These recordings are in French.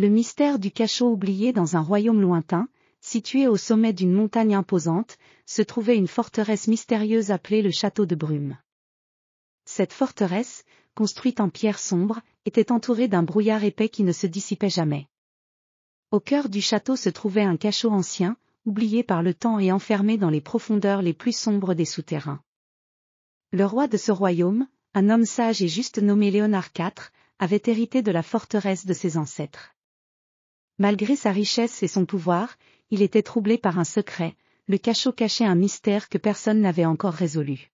Le mystère du cachot oublié. Dans un royaume lointain, situé au sommet d'une montagne imposante, se trouvait une forteresse mystérieuse appelée le château de Brume. Cette forteresse, construite en pierre sombre, était entourée d'un brouillard épais qui ne se dissipait jamais. Au cœur du château se trouvait un cachot ancien, oublié par le temps et enfermé dans les profondeurs les plus sombres des souterrains. Le roi de ce royaume, un homme sage et juste nommé Léonard IV, avait hérité de la forteresse de ses ancêtres. Malgré sa richesse et son pouvoir, il était troublé par un secret, le cachot cachait un mystère que personne n'avait encore résolu.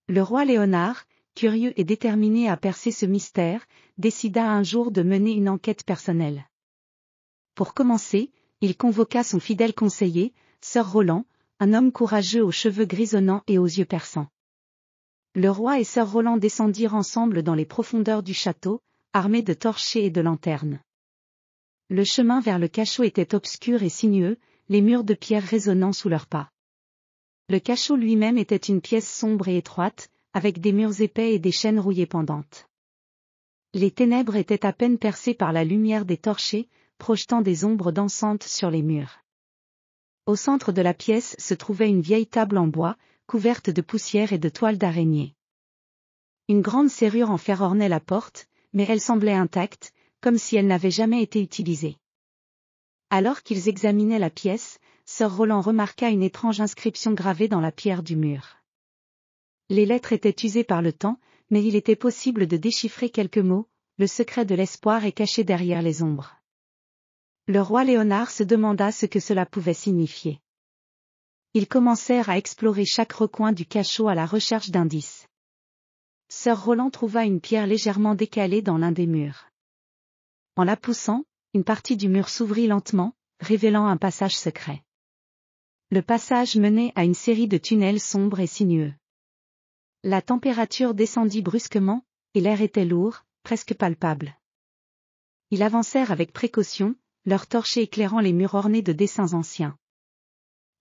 Le roi Léonard, curieux et déterminé à percer ce mystère, décida un jour de mener une enquête personnelle. Pour commencer, il convoqua son fidèle conseiller, Sir Roland, un homme courageux aux cheveux grisonnants et aux yeux perçants. Le roi et Sir Roland descendirent ensemble dans les profondeurs du château, armés de torchers et de lanternes. Le chemin vers le cachot était obscur et sinueux, les murs de pierre résonnant sous leurs pas. Le cachot lui-même était une pièce sombre et étroite, avec des murs épais et des chaînes rouillées pendantes. Les ténèbres étaient à peine percées par la lumière des torchers, projetant des ombres dansantes sur les murs. Au centre de la pièce se trouvait une vieille table en bois, couverte de poussière et de toiles d'araignée. Une grande serrure en fer ornait la porte, mais elle semblait intacte, comme si elle n'avait jamais été utilisée. Alors qu'ils examinaient la pièce, Sir Roland remarqua une étrange inscription gravée dans la pierre du mur. Les lettres étaient usées par le temps, mais il était possible de déchiffrer quelques mots, le secret de l'espoir est caché derrière les ombres. Le roi Léonard se demanda ce que cela pouvait signifier. Ils commencèrent à explorer chaque recoin du cachot à la recherche d'indices. Sir Roland trouva une pierre légèrement décalée dans l'un des murs. En la poussant, une partie du mur s'ouvrit lentement, révélant un passage secret. Le passage menait à une série de tunnels sombres et sinueux. La température descendit brusquement, et l'air était lourd, presque palpable. Ils avancèrent avec précaution, leurs torches éclairant les murs ornés de dessins anciens.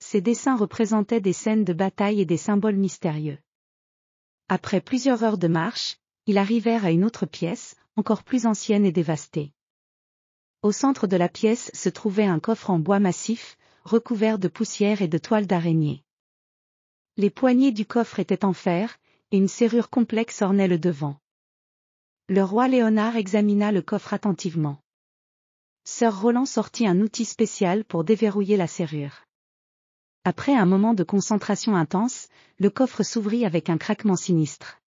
Ces dessins représentaient des scènes de bataille et des symboles mystérieux. Après plusieurs heures de marche, ils arrivèrent à une autre pièce, encore plus ancienne et dévastée. Au centre de la pièce se trouvait un coffre en bois massif, recouvert de poussière et de toiles d'araignée. Les poignées du coffre étaient en fer, et une serrure complexe ornait le devant. Le roi Léonard examina le coffre attentivement. Sir Roland sortit un outil spécial pour déverrouiller la serrure. Après un moment de concentration intense, le coffre s'ouvrit avec un craquement sinistre.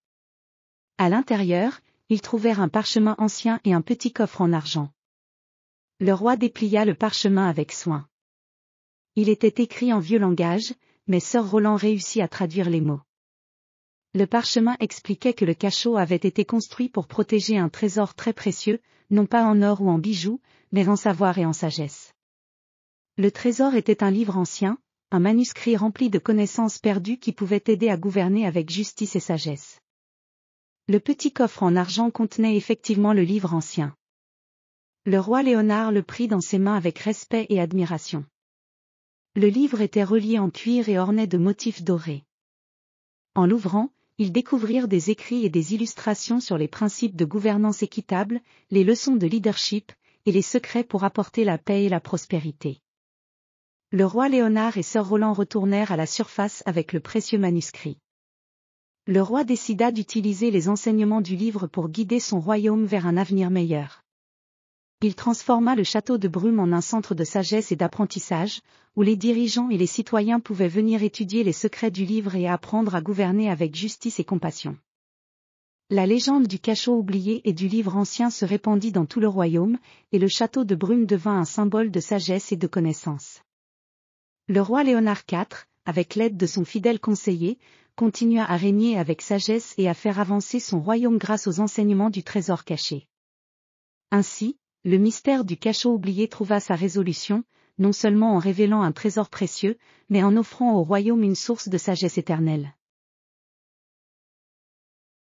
À l'intérieur, ils trouvèrent un parchemin ancien et un petit coffre en argent. Le roi déplia le parchemin avec soin. Il était écrit en vieux langage, mais Sir Roland réussit à traduire les mots. Le parchemin expliquait que le cachot avait été construit pour protéger un trésor très précieux, non pas en or ou en bijoux, mais en savoir et en sagesse. Le trésor était un livre ancien, un manuscrit rempli de connaissances perdues qui pouvait aider à gouverner avec justice et sagesse. Le petit coffre en argent contenait effectivement le livre ancien. Le roi Léonard le prit dans ses mains avec respect et admiration. Le livre était relié en cuir et orné de motifs dorés. En l'ouvrant, ils découvrirent des écrits et des illustrations sur les principes de gouvernance équitable, les leçons de leadership, et les secrets pour apporter la paix et la prospérité. Le roi Léonard et Sir Roland retournèrent à la surface avec le précieux manuscrit. Le roi décida d'utiliser les enseignements du livre pour guider son royaume vers un avenir meilleur. Il transforma le château de Brume en un centre de sagesse et d'apprentissage, où les dirigeants et les citoyens pouvaient venir étudier les secrets du livre et apprendre à gouverner avec justice et compassion. La légende du cachot oublié et du livre ancien se répandit dans tout le royaume, et le château de Brume devint un symbole de sagesse et de connaissance. Le roi Léonard IV, avec l'aide de son fidèle conseiller, continua à régner avec sagesse et à faire avancer son royaume grâce aux enseignements du trésor caché. Ainsi, le mystère du cachot oublié trouva sa résolution, non seulement en révélant un trésor précieux, mais en offrant au royaume une source de sagesse éternelle.